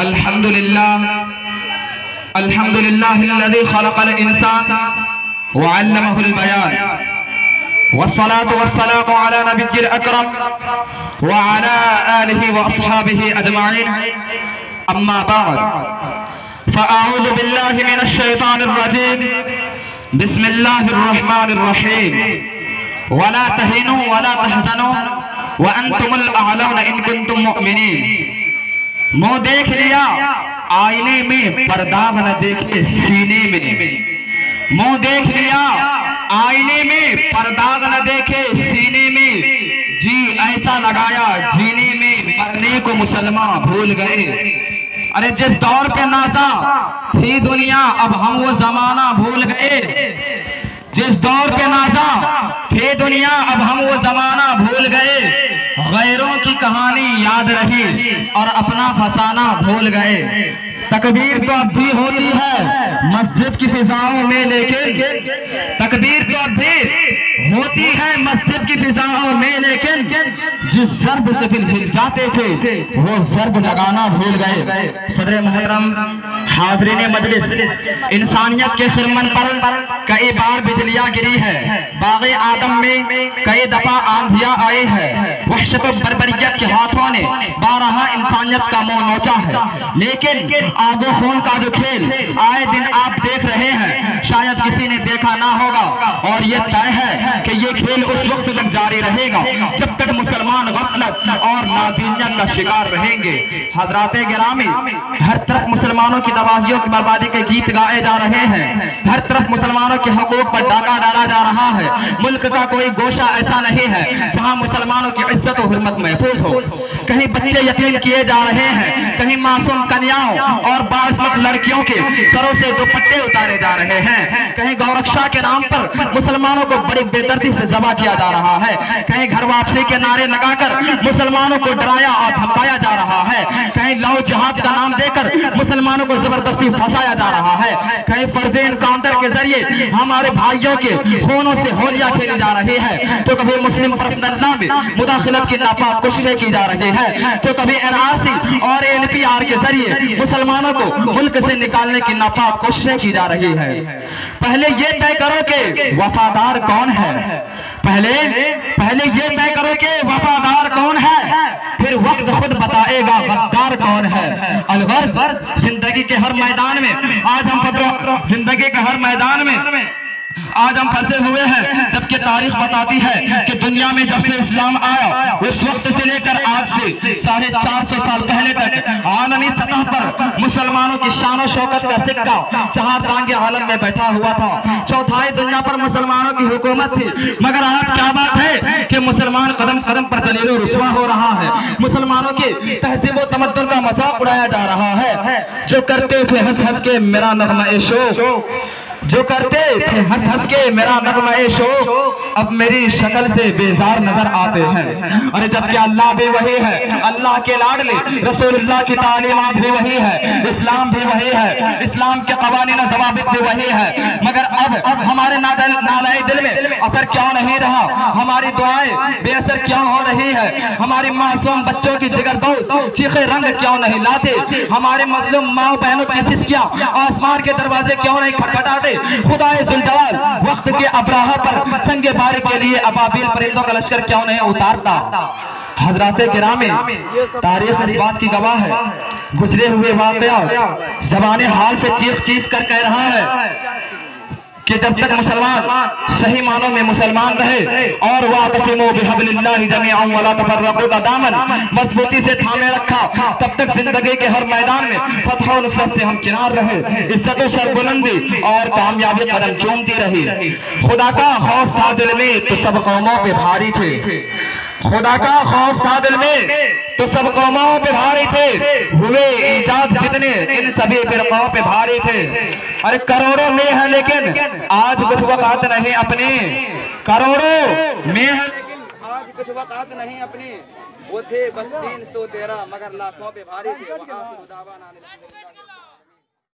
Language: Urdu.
الحمد لله الذي خلق الإنسان وعلمه البيان، والصلاة والسلام على نبي الأكرم وعلى آله وأصحابه أجمعين. أما بعد، فأعوذ بالله من الشيطان الرجيم. بسم الله الرحمن الرحيم. ولا تهنوا ولا تحزنوا وأنتم الأعلون إن كنتم مؤمنين. منہ دیکھ لیا آئینے میں پرداغ نہ دیکھے سینے میں، منہ دیکھ لیا آئینے میں پرداغ نہ دیکھے سینے میں، جی ایسا لگایا جینے میں مرنے کو مسلمان بھول گئے. ارے جس دور پہ نازا تھی دنیا اب ہم وہ زمانہ بھول گئے، جس دور پہ نازا تھی دنیا اب ہم وہ زمانہ بھول گئے. غیروں کی کہانی یاد رہی اور اپنا فسانہ بھول گئے. تکبیر تو اب بھی ہوتی ہے مسجد کی فضاؤں میں، لیکن تکبیر تو اب بھی ہوتی ہے مسجد کی فضاؤں میں، لیکن جس ضرب سے پھر ہل جاتے تھے وہ ضرب لگانا بھول گئے. صدر محترم، حاضرین مجلس، انسانیت کے خرمن پر کئی بار بجلیاں گری ہے، باغ آدم میں کئی دفعہ آندھیاں آئی ہے، وحشت و بربریت کے ہاتھوں نے بارہا انسانیت کا منہ نوچا ہے. لیکن آگ و خون کا جو کھیل آئے دن آپ دیکھ رہے ہیں شاید کسی نے دیکھا نہ ہوگا، اور یہ طے ہے کہ یہ کھیل اس وقت تک جاری رہے گا جب تک مسلمان غفلت اور نادینیت کا شکار رہیں گے. حضرات گرامی، ہر طرف مسلمانوں کی تباہیوں کی بربادی کے گیت گائے جا رہے ہیں، ہر طرف مسلمانوں کے حقوق پر ڈاکہ ڈالا جا رہا ہے. ملک کا کوئی گوشہ ایسا نہیں ہے جہاں مسلمانوں کی عزت و حرمت محفوظ ہو. کہیں بچے یتیم کیے جا رہے ہیں، کہیں معصوم کنیاؤں اور باعصمت لڑکیوں کے سروں سے دوپٹے اتارے جا رہے ہیں، کہیں گورکشا کے نام پر مسلمانوں کو بڑی بے دردی سے ذبح کیا جا رہا ہے، کہیں گھر واپسی کے نعرے لگا کر مسلمانوں کو ڈرایا اور دھمکایا جا رہا ہے، کہیں لو جہاد کا نام دے کر مسلمانوں کو زبردستی پھنسایا جا رہا ہے، کہیں فرض انکاؤنٹر کے ذریعے ہمارے بھائیوں کے خونوں سے ہولیاں کھیلی جا رہی ہے، تو کبھی مسلم پرسنل لا میں مداخلت کی ناپاک کوششیں کی جا رہی ہے، تو کبھی NRC اور NPR کے ذریعے مسلمانوں کو ملک سے نکالنے کی ناپاک کوششیں کی جا رہی ہے. پہلے یہ طے کرو کہ وفادار کون ہے، پہلے یہ طے کرو کہ وفادار کون ہے، پھر وقت خود بتائے گا غدار کون ہے. الغرض، زندگی کے ہر میدان میں آج ہم پھنسے ہوئے ہیں، جبکہ تاریخ بتاتی ہے کہ دنیا میں جب سے اسلام آیا اس وقت سے لے کر آج سے 450 سال پہلے تک عالمی سطح پر مسلمانوں کی شان و شوکت کا سکہ چہار تانگے عالم میں بیٹھا ہوا تھا. چوتھائی دنیا پر مسلمانوں کی حکومت تھی، مگر آج کیا بات ہے کہ مسلمان قدم قدم پر ذلیل و رسوا ہو رہا ہے. مسلمانوں کی تہذیب و تمدن کا مذاق اڑایا جا رہا ہے. جو کرتے تھے ہنس ہنس کے میرا نغمہ شوق، جو کرتے تھے ہنس ہنس کے میرا نغمہ شوق، اب میری شکل سے بیزار نظر آتے ہیں. اور جبکہ اللہ بھی وہی ہے، اللہ کے لاڈلے رسول اللہ کی تعلیمات بھی وہی ہے، اسلام بھی وہی ہے، اسلام کے قوانین و ضوابط بھی وہی ہے، مگر اب ہمارے نالائے دل میں اثر کیوں نہیں رہا؟ ہماری دعائیں بے اثر کیوں ہو رہی ہے؟ ہماری معصوم بچوں کی جگر دوز چیخے رنگ کیوں نہیں لاتے؟ ہمارے مظلوم ماں بہنوں کی سسکیاں آسمان کے دروازے کیوں نہیں کھٹکھٹاتے؟ خدائے ذوالجلال وقت کے ابراہا پر سنگ بارک کے لیے ابابیل پرندوں کا لشکر کیوں نہیں اتارتا؟ حضرات گرامی، تاریخ اس بات کی گواہ ہے، گزرے ہوئے واقعات زبان حال سے چیخ چیخ کر کہہ رہا ہے کہ جب تک مسلمان صحیح معنوں میں مسلمان رہے اور وَاعْتَصِمُوا بِحَبْلِ اللَّهِ جَمِيعًا وَلَا تَفَرَّقُوا کا دامن مضبوطی سے تھامے رکھا، تب تک زندگی کے ہر میدان میں فتح و نصرت سے ہم کنار رہے، عزت و سربلندی اور کامیابی قدم چومتی رہی. خدا کا خوف تھا دل میں تو سب قوموں پہ بھاری تھے، خدا کا خوف تھا دل میں تو سب قوموں پہ بھاری تھے، ہوئے ایجاد جتنے ان سبھی فرقوں پہ بھاری تھے. ارے کروڑوں میں ہے لیکن آج کچھ وقت نہیں اپنی، کروڑوں میں ہے لیکن آج کچھ وقت نہیں اپنی، وہ تھے بس 313 مگر لاکھوں پہ بھاری تھے.